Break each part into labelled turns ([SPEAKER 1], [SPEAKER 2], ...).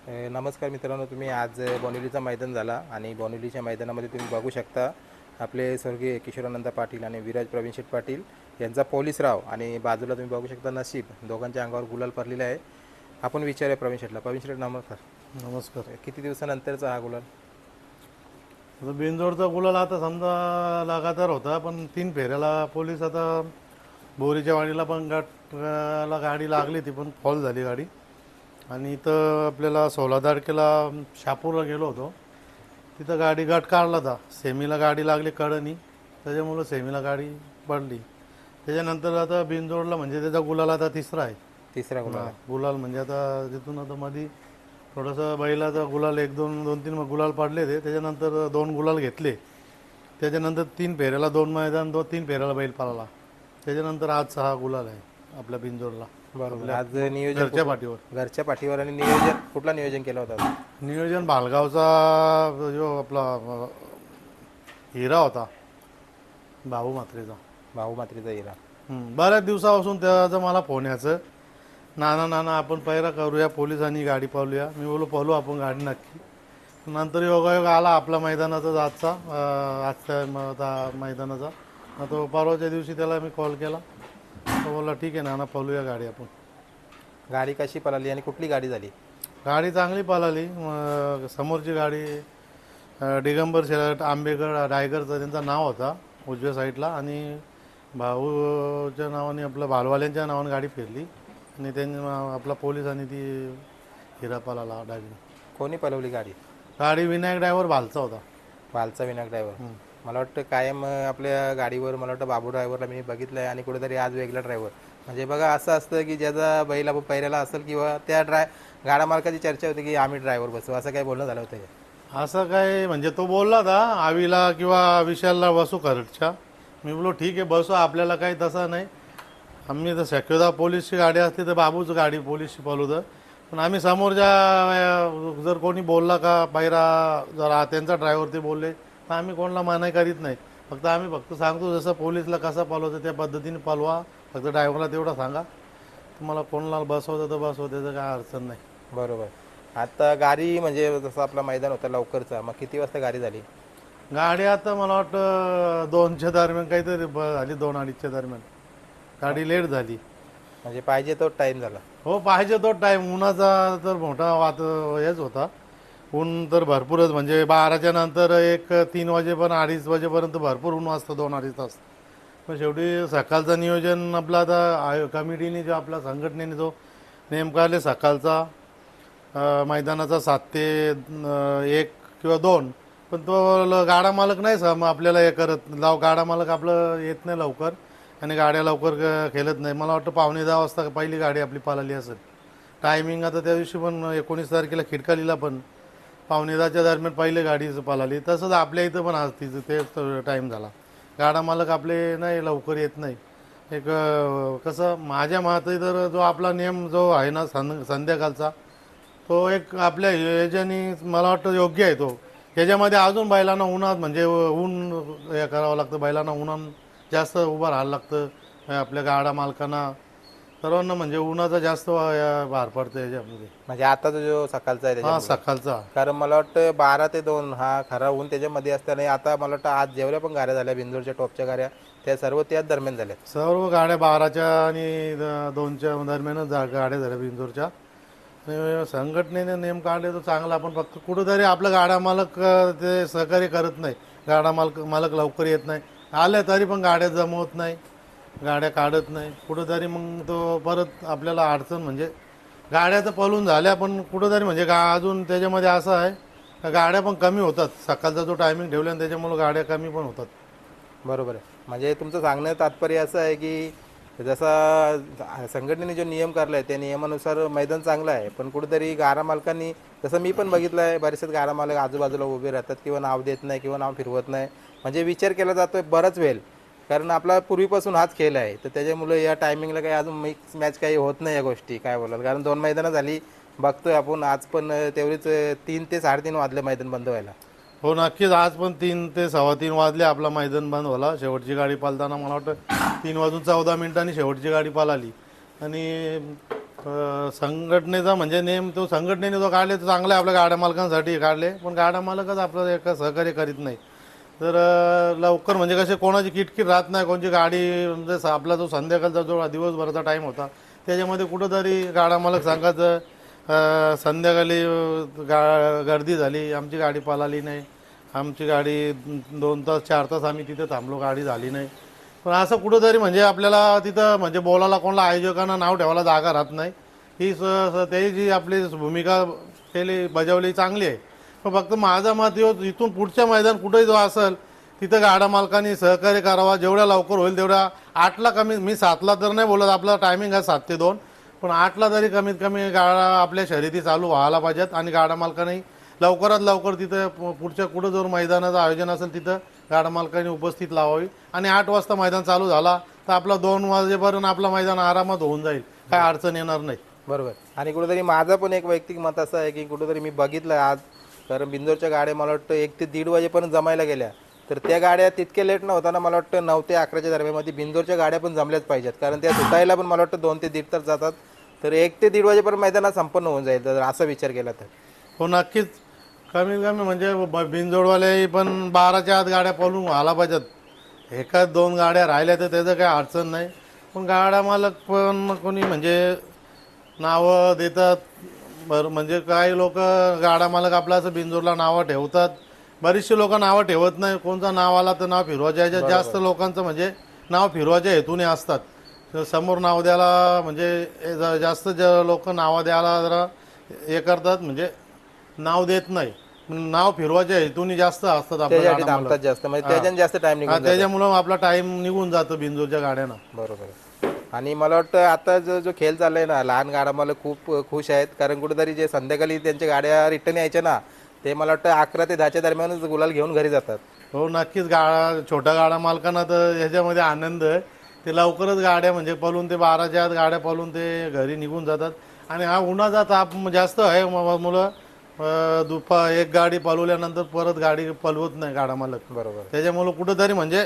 [SPEAKER 1] नमस्कार मित्रांनो, तुम्ही आज बोनिवलीचा मैदान झाला आणि बोनिवलीच्या मैदानामध्ये तुम्ही बघू शकता आपले स्वर्गीय किशोरानंद पाटील आणि विराज प्रवीण शेठ पाटील यांचा पोलीसराव आणि बाजूला तुम्ही बघू शकता नसीब, दोघांच्या अंगावर गुलाल पडलेला आहे. आपण विचारूया प्रवीण शेठला. प्रवीण शेठ नमस्कार.
[SPEAKER 2] नमस्कार.
[SPEAKER 1] किती दिवसानंतरचा हा गुलाल?
[SPEAKER 2] आता बिनजोडचा गुलाल आता समजा लगातार होता, पण 3 फेऱ्याला पोलीस आता बोरीच्या वाडीला पण गाठला गाडी लागली, ती पण फॉल झाली गाडी. आणि इथं आपल्याला 16 तारखेला शहापूरला गेलो होतो, तिथं गाडी गाठ काढला होता. सेमीला गाडी लागली कडनी, त्याच्यामुळं सेमीला गाडी पडली. त्याच्यानंतर आता बिनजोडला म्हणजे त्याचा गुलाल आता तिसरा आहे.
[SPEAKER 1] तिसरा गुलाल.
[SPEAKER 2] गुलाल म्हणजे आता तिथून आता मध्ये थोडंसं बैलाचा गुलाल 2-3 गुलाल पडले ते, त्याच्यानंतर 2 गुलाल घेतले. त्याच्यानंतर 3 फेऱ्याला 2 मैदान, 3 फेऱ्याला बैल पळाला. त्याच्यानंतर आज 6 गुलाल आहे आपल्या बिनजोडला.
[SPEAKER 1] बरोबर. आज नियोजन
[SPEAKER 2] घरच्या पाठीवर
[SPEAKER 1] आणि नियोजन कुठला नियोजन केलं होतं?
[SPEAKER 2] नियोजन भालगावचा जो आपला हिरा होता, भाऊ मात्रेचा
[SPEAKER 1] हिरा.
[SPEAKER 2] बऱ्याच दिवसापासून त्याचा मला फोन यायचं, नाना आपण पैरा करूया, पोलिसांनी गाडी पावलूया. मी बोललो पावलो आपण गाडी नक्की. नंतर योगायोग आला आपला मैदानाचा आजच्या मैदानाचा. तो परवाच्या दिवशी त्याला मी कॉल केला, तो बोलला ठीक आहे नाना पावलूया गाडी आपण.
[SPEAKER 1] गाडी कशी पळाली आणि कुठली गाडी झाली?
[SPEAKER 2] गाडी चांगली पळाली. समोरची गाडी दिगंबर शेलार आंबेगड रायगडचा त्यांचा नाव होता उजव्या साईडला, आणि भाऊच्या नावाने आपलं भालवाल्यांच्या नावाने गाडी फिरली आणि त्यांनी आपला पोलिसांनी ती हिरा पळाला डावी.
[SPEAKER 1] कोणी पळवली गाडी?
[SPEAKER 2] गाडी विनायक ड्रायव्हर भालचा होता.
[SPEAKER 1] भालचा विनायक ड्रायव्हर. मला वाटतं कायम आपल्या गाडीवर मला वाटतं बाबू ड्रायव्हरला मी बघितलं आहे आणि कुठेतरी आज वेगळा ड्रायव्हर. म्हणजे बघा असं असतं की ज्याचा बैल आपण पहिऱ्याला असेल किंवा त्या गाडा मालकाची चर्चा होती की आम्ही ड्रायव्हर बसू, असं काही बोलणं झालं होतं का?
[SPEAKER 2] असं काय म्हणजे तो बोलला होता आवीला किंवा विशालला बसू खरडच्या. मी बोललो ठीक आहे बसू, आपल्याला काही तसं नाही. आम्ही तर शक्यता पोलीसची गाडी असते तर बाबूच गाडी पोलीसची पळवतं, पण आम्ही समोरच्या जर कोणी बोलला का पायरा जर त्यांचा ड्रायव्हर ते बोलले तर आम्ही कोणाला मनाई करीत नाही. फक्त सांगतो जसं पोलीसला कसं पालवतं त्या पद्धतीने पालवा. फक्त ड्रायव्हरला तेवढं सांगा, तुम्हाला कोणाला बसवतं तर बसवतं, त्याचं काय अडचण नाही.
[SPEAKER 1] बरोबर. आता गाडी म्हणजे जसं आपला मैदान होता लवकरचा, मग किती वाजता गाडी झाली?
[SPEAKER 2] गाडी आता मला वाटतं 2च्या दरम्यान काहीतरी झाली, 2-2:30च्या दरम्यान गाडी लेट झाली.
[SPEAKER 1] म्हणजे पाहिजे तो टाईम झाला.
[SPEAKER 2] हो पाहिजे तो टाईम. उन्हाचा तर मोठा हेच होता, ऊन तर भरपूरच. म्हणजे 12च्या नंतर 3 वाजेपर्यंत 2:30 वाजेपर्यंत भरपूर ऊन वाजतं, 2-2.5 तास. पण शेवटी सकाळचं नियोजन आपला आता कमिटीने जो आपल्या संघटनेने जो नेम काढले सकाळचा मैदानाचा 7 ते 1 किंवा 2, पण तो गाडा मालक नाही आपल्याला हे करत. गाडा मालक आपलं येत नाही लवकर आणि गाड्या लवकर खेळत नाही. मला वाटतं 9:15 वाजता पहिली गाडी आपली पळाली असेल. टायमिंग आता त्या दिवशी पण 19 तारखेला खिडकालीला पण 9:15च्या दरम्यान पहिली गाडी पळाली. तसंच आपल्या इथं पण आज तिचं ते टाईम झाला. गाडा मालक आपले नाही लवकर येत नाही. एक कसं माझ्या मते तर जो आपला नियम जो आहे ना संध्याकाळचा, तो एक आपल्या ह्याच्यानी मला वाटतं योग्य आहे. तो ह्याच्यामध्ये अजून बैलांना उन्हात म्हणजे ऊन हे करावं लागतं, बैलांना उन्हात जास्त उभं राहायला लागतं. आपल्या गाडा मालकांना सर्वांना म्हणजे उन्हाचा जास्त भार पडतो याच्यामध्ये.
[SPEAKER 1] म्हणजे आता जो सकाळचा आहे
[SPEAKER 2] हा सकाळचा,
[SPEAKER 1] कारण मला वाटतं 12 ते 2 हा खरा ऊन त्याच्यामध्ये असताना आता मला वाटतं आज जेवढ्या पण गाड्या झाल्या बिंदूरच्या टॉपच्या गाड्या त्या सर्व त्याच दरम्यान झाल्या.
[SPEAKER 2] सर्व गाड्या 12च्या आणि 2च्या दरम्यानच गाड्या झाल्या बिंदूरच्या. संघटनेने नेम काढले तो चांगला, पण फक्त कुठंतरी आपलं गाडा मालक ते सहकार्य करत नाही. गाडा मालक लवकर येत नाही, आले तरी पण गाड्या जमवत नाही, गाड्या काढत नाही. कुठंतरी मग तो परत आपल्याला अडचण म्हणजे गाड्या तर पळून झाल्या, पण कुठंतरी म्हणजे अजून त्याच्यामध्ये असं आहे गाड्या पण कमी होतात. सकाळचा जो टायमिंग ठेवला आणि त्याच्यामुळं गाड्या कमी पण होतात.
[SPEAKER 1] बरोबर आहे. म्हणजे तुमचं सांगणं तात्पर्य असं आहे की जसा संघटनेने जो नियम काढला आहे त्या नियमानुसार मैदान चांगलं आहे, पण कुठेतरी गाडा मालकांनी, जसं मी पण बघितलं आहे बरेचसे गाडा मालक आजूबाजूला उभे राहतात किंवा नाव देत नाही किंवा नाव फिरवत नाही. म्हणजे विचार केला जातो बराच वेळ, कारण आपला पूर्वीपासून हाच खेळ आहे. तर त्याच्यामुळे या टायमिंगला काही अजून मिक्स मॅच काही होत नाही या गोष्टी. काय बोलाल? कारण 2 मैदानं झाली बघतोय आपण, आज पण तेवढीच 3 ते 3:30 वाजले मैदान बंद व्हायला.
[SPEAKER 2] हो नक्कीच, आज पण 3 ते 3:15 वाजले आपला मैदान बंद व्हायला. शेवटची गाडी पालताना मला वाटतं 3 वाजून 14 मिनिटांनी शेवटची गाडी पालाली आणि संघटनेचा म्हणजे नेम तो संघटनेने जो काढले तो चांगला आहे, आपल्या गाड्या मालकांसाठी काढले, पण गाड्या मालकच आपलं एक सहकार्य करीत नाही. तर लवकर म्हणजे कसे कोणाची किटकिट राहत नाही, कोणची गाडी म्हणजे आपला जो संध्याकाळचा जो दिवसभराचा टाईम होता त्याच्यामध्ये कुठंतरी गाडा मालक सांगायचं संध्याकाळी गर्दी झाली, आमची गाडी पळाली नाही, आमची गाडी 2 तास 4 तास आम्ही तिथे थांबलो, गाडी झाली नाही. पण असं कुठंतरी म्हणजे आपल्याला तिथं म्हणजे बोलायला कोणाला आयोजकांना नाव ठेवायला जागा राहत नाही. ही ते जी आपली भूमिका बजावली चांगली आहे. पण फक्त माझा मत इथून पुढच्या मैदान कुठेही जो असेल तिथं गाडा मालकांनी सहकार्य करावा, जेवढ्या लवकर होईल तेवढ्या 8ला कमी, मी 7ला तर नाही बोलत, आपला टायमिंग आहे 7 ते 2, पण 8ला तरी कमीत कमी गाडा आपल्या शर्यती चालू व्हायला पाहिजेत. आणि गाडा मालकांनी लवकरात लवकर तिथं पुढच्या कुठं जर मैदानाचं आयोजन असेल तिथं गाडा मालकांनी उपस्थित लावावी. आणि 8 वाजता मैदान चालू झाला तर आपला 2 वाजेपर्यंत आपलं मैदान आरामात होऊन जाईल, काय अडचण येणार नाही.
[SPEAKER 1] बरोबर. आणि कुठेतरी माझं पण एक वैयक्तिक मत असं आहे की कुठेतरी मी बघितलं आज, कारण बिंदोरच्या गाड्या मला वाटतं 1 ते 1:30 वाजेपर्यंत जमायला गेल्या, तर त्या गाड्या तितके लेट नव्हताना मला वाटतं 9 ते 11च्या दरम्यानमध्ये बिंदोरच्या गाड्या पण जमल्याच पाहिजेत, कारण त्या सुटायला पण मला वाटतं 2 ते 1:30 तास जातात. तर 1 ते 1:30 वाजेपर्यंत मैदानात संपन्न होऊन जाईल जर असा विचार केला तर.
[SPEAKER 2] हो नक्कीच. कमीत कमी म्हणजे बिनजोडवाले पण 12च्या आत गाड्या पळून व्हायला पाहिजेत. एकाच 2 गाड्या राहिल्या तर त्याचं काही अडचण नाही. पण गाड्या मालक पण कोणी म्हणजे नावं देतात बरं, म्हणजे काही लोक गाडा मालक आपला असं बिनजोडला नावं ठेवतात, बरीचशी लोक नावं ठेवत नाही. कोणतं नाव आला तर नाव फिरवायच्या जास्त लोकांचं म्हणजे नाव फिरवायच्या हेतूने असतात. तर समोर नाव द्यायला म्हणजे जास्त लोक नावं द्यायला जरा हे करतात, म्हणजे नाव देत नाही, नाव फिरवायच्या हेतूने जास्त असतात आपल्या
[SPEAKER 1] त्याच्यासाठी
[SPEAKER 2] गाडा मालक.
[SPEAKER 1] थांबतात जास्त, म्हणजे त्याच्याने जास्त टाइम निघून जातो.
[SPEAKER 2] त्याच्यामुळं आपला टाइम निघून जातो बिनजोडच्या गाड्यांना.
[SPEAKER 1] बरोबर आहे. आणि मला वाटतं आता जो खेळ चाललाय ना, लहान गाडा मला खूप खुश आहेत, कारण कुठेतरी जे संध्याकाळी त्यांच्या गाड्या रिटर्न यायच्या ना, ते मला वाटतं 11 ते 10च्या दरम्यानच गुलाल घेऊन घरी जातात.
[SPEAKER 2] हो नक्कीच. छोट्या गाडा मालकांना तर ह्याच्यामध्ये आनंद आहे. ते लवकरच गाड्या म्हणजे पळून ते 12च्या आत गाड्या पळून ते घरी निघून जातात. आणि हा उन्हाचा ताप जास्त आहे, मुलं एक गाडी पळवल्यानंतर परत गाडी पळवत नाही गाडा मालक.
[SPEAKER 1] बरोबर.
[SPEAKER 2] त्याच्यामुळं कुठंतरी म्हणजे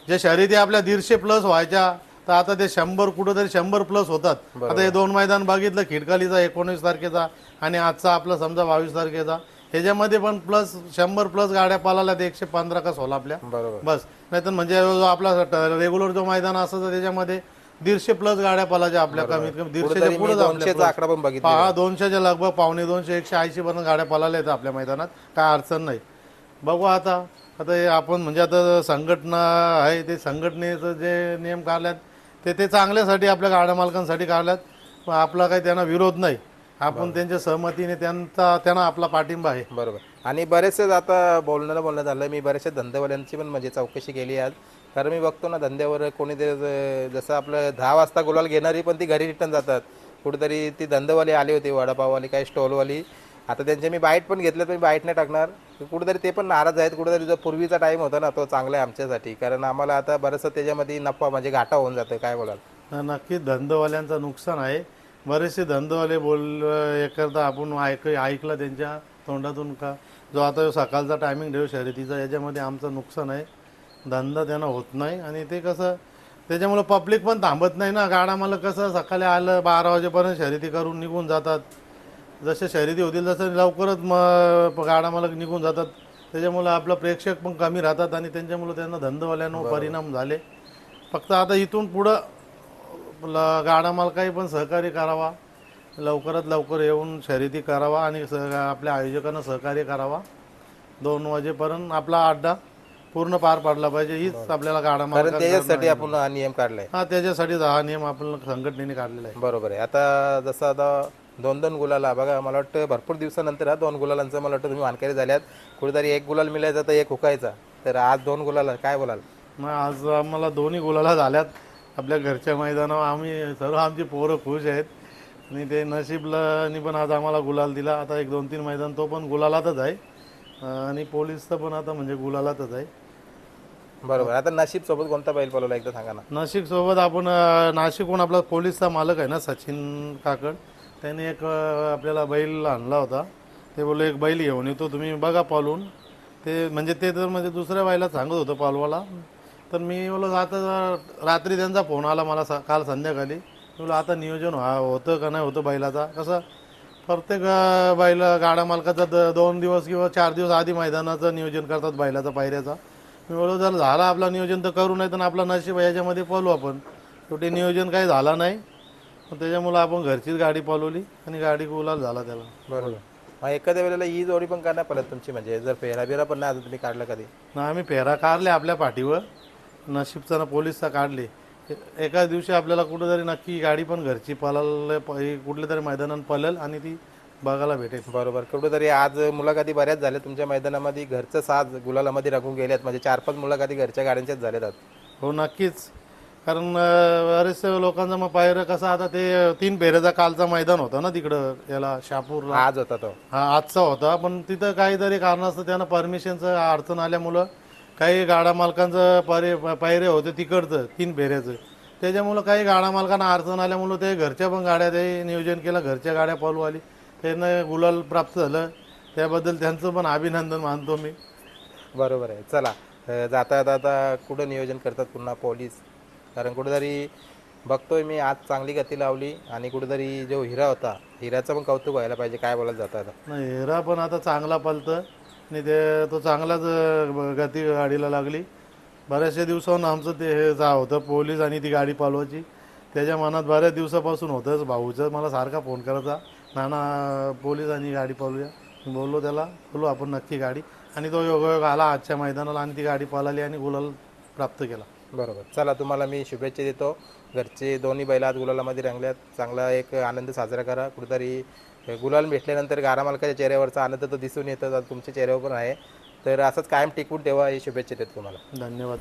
[SPEAKER 2] जे शर्यती आपल्या 150+ व्हायच्या तर आता ते 100 कुठंतरी 100+ होतात. आता हे 2 मैदान बघितलं, खिडकालीचा 19 तारखेचा आणि आजचा आपला समजा 22 तारखेचा, ह्याच्यामध्ये पण 100+ गाड्या पळाल्या, 115 का 16 आपल्या
[SPEAKER 1] बरोबर.
[SPEAKER 2] बस. नाहीतर म्हणजे जो आपला रेग्युलर जो मैदान असायचा त्याच्यामध्ये 150+ गाड्या पळायच्या आपल्या, कमीत कमी 150च्या पुढे
[SPEAKER 1] 200चा आकडा पण बघितला.
[SPEAKER 2] हा 200च्या लगभग पावणे 200 180 पर्यंत गाड्या पळाल्या आहेत आपल्या मैदानात, काय अडचण नाही. बघू आता हे आपण म्हणजे आता संघटना आहे, ते संघटनेचं जे नियम काढल्यात ते चांगल्यासाठी आपल्या गाड्या मालकांसाठी काढल्यात. आपला काही त्यांना विरोध नाही, आपण त्यांच्या सहमतीने त्यांना आपला पाठिंबा आहे.
[SPEAKER 1] बरोबर. आणि बरेचसे आता बोलण्यात आलं, मी बऱ्याचशा धंदेवाल्यांची पण म्हणजे चौकशी केली आज, कारण मी बघतो ना धंद्यावर कोणी ते जसं आपलं 10 वाजता गुलाल घेणारी पण ती घरी रिटर्न जातात. कुठेतरी ती धंदेवाली आली होती, वडापाववाली काही स्टॉलवाली, आता त्यांचे मी बाईट पण घेतले, तर मी बाईट नाही टाकणार. कुठेतरी ते पण नाराज आहेत. कुठेतरी जो पूर्वीचा टाईम होता ना तो चांगला आहे आमच्यासाठी, कारण आम्हाला आता बरंचसं त्याच्यामध्ये नफा म्हणजे घाटा होऊन जातं. काय बोलाल?
[SPEAKER 2] नक्कीच धंदेवाल्यांचं नुकसान आहे. बरेचसे धंदेवाले हे करता आपण ऐकलं त्यांच्या तोंडातून का जो आता सकाळचा टायमिंग ठेव शर्यतीचा, याच्यामध्ये आमचं नुकसान आहे, धंदा त्यांना होत नाही. आणि ते कसं त्याच्यामुळं पब्लिक पण थांबत नाही ना. गाडा मला कसं सकाळी आलं 12 वाजेपर्यंत शर्यती करून निघून जातात, जसे शर्यती होतील तसं लवकरच गाडा मालक निघून जातात. त्याच्यामुळं आपलं प्रेक्षक पण कमी राहतात आणि त्यांच्यामुळं त्यांना धंदेवाल्यांवर परिणाम झाले. फक्त आता इथून पुढं गाडा मालकाही पण सहकार्य करावा, लवकरात लवकर येऊन शर्यती करावा आणि आपल्या आयोजकांना सहकार्य करावा. 2 वाजेपर्यंत आपला अड्डा पूर्ण पार पाडला पाहिजे, हीच आपल्याला गाडा मालक,
[SPEAKER 1] त्याच्यासाठी आपण हा नियम काढलाय.
[SPEAKER 2] हा त्याच्यासाठी हा नियम आपण संघटनेने काढलेला आहे.
[SPEAKER 1] बरोबर आहे. आता जसं आता 2-2 गुलाला बघा, मला वाटतं भरपूर दिवसानंतर हा 2 गुलालांचं मला वाटतं तुम्ही मानकरी झाल्यात. कुठेतरी 1 गुलाल मिळायचा तर 1 हुकायचा, तर आज 2 गुलाला काय बोलाल?
[SPEAKER 2] मग आज आम्हाला 2ही गुलाला झाल्यात आपल्या घरच्या मैदानावर. आम्ही सर्व आमची पोरं खुश आहेत आणि ते नशीबलानी पण आज आम्हाला गुलाल दिला. आता 1-2-3 मैदान तो पण गुलालातच आहे आणि पोलीसचं पण आता म्हणजे गुलालातच आहे.
[SPEAKER 1] बरोबर. आता नशीब सोबत कोणता बैल पळवला एकदा सांगा ना.
[SPEAKER 2] नाशिक सोबत आपण नाशिकहून आपला पोलीसचा मालक आहे ना सचिन काकड, त्याने एक आपल्याला बैल आणला होता. ते बोलले एक बैल घेऊन येतो, तुम्ही बघा पालवून. ते म्हणजे ते तर म्हणजे दुसऱ्या बैला सांगत होतं पालवाला. तर मी बोललो आता रात्री त्यांचा फोन आला मला काल संध्याकाळी, तुला आता नियोजन होतं का नाही होतं बैलाचा कसं प्रत्येक गाडा मालकाचा 2 दिवस किंवा 4 दिवस आधी मैदानाचं नियोजन करतात बैलाचा पायऱ्याचा. मी बोललो जर झाला आपला नियोजन तर करू, नाही तर आपला नशीब आहे, याच्यामध्ये पळू आपण. शेवटी नियोजन काही झाला नाही, पण त्याच्यामुळं आपण घरचीच गाडी पळवली आणि गाडी गुलाल झाला त्याला.
[SPEAKER 1] बरोबर. मग एखाद्या वेळेला ही जोडी पण करणार पडत तुमची, म्हणजे जर फेरा बिरा पण नाही अजून तुम्ही काढला कधी?
[SPEAKER 2] ना आम्ही फेरा काढले आपल्या पाठीवर, नशीबचा ना पोलिसचा काढले. एकाच दिवशी आपल्याला कुठेतरी नक्की गाडी पण घरची पळाल, कुठल्या तरी मैदानात पळेल आणि ती बघायला भेटेल.
[SPEAKER 1] बरोबर. कुठेतरी आज मुलाखती बऱ्याच झाल्या तुमच्या मैदानामध्ये, घरचं साज गुलालामध्ये रंगून गेल्यात, म्हणजे 4-5 मुलाखती घरच्या गाड्यांच्याच झाल्यात आज.
[SPEAKER 2] हो नक्कीच, कारण बरेचसे लोकांचा मग पायऱ्या कसं आता ते 3 फेऱ्याचा कालचा मैदान होता ना तिकडं याला शहापूरला.
[SPEAKER 1] आज होता तो.
[SPEAKER 2] हा आजचा होता, पण तिथं काहीतरी कारणास्तव त्यांना परमिशनचं अडचण आल्यामुळं काही गाडा मालकांचं पायरे होते तिकडचं 3 फेऱ्याचं, त्याच्यामुळं काही गाडा मालकांना अडचण आल्यामुळं ते घरच्या पण गाड्या ते नियोजन केलं, घरच्या गाड्या पळू आली, त्यांना गुलाल प्राप्त झालं. त्याबद्दल त्यांचं पण अभिनंदन मानतो मी.
[SPEAKER 1] बरोबर आहे. चला जाता जाता कुठं नियोजन करतात पुन्हा पोलीस? कारण कुठेतरी बघतोय मी आज चांगली गती लावली आणि कुठेतरी जो हिरा होता, हिराचं पण कौतुक व्हायला पाहिजे. काय बोलायला जाता आता?
[SPEAKER 2] नाही, हेरा पण आता चांगला पळतं आणि तो चांगलाच गती गाडीला लागली. बऱ्याचशा दिवसाहून आमचं ते हे होतं पोलीस आणि ती गाडी पालवायची, त्याच्या मनात बऱ्याच दिवसापासून होतंच. भाऊचं मला सारखा फोन करायचा, नाना पोलीस आणि गाडी पालूया. मी बोललो त्याला, बोलू आपण नक्की गाडी, आणि तो योगायोग आला आजच्या मैदानाला आणि ती गाडी पाळाली आणि गुलाल प्राप्त केला.
[SPEAKER 1] बरोबर. चला तुम्हाला मी शुभेच्छा देतो. घरचे दोन्ही बैल आज गुलालामध्ये रंगल्यात. चांगला एक आनंद साजरा करा. कुठेतरी गुलाल भेटल्यानंतर गाडा मालकाच्या चेहऱ्यावरचा आनंद तो दिसून येतो, तुमच्या चेहऱ्यावर पण आहे. तर असंच कायम टिकवून ठेवा, ही शुभेच्छा देतो तुम्हाला.
[SPEAKER 2] धन्यवाद.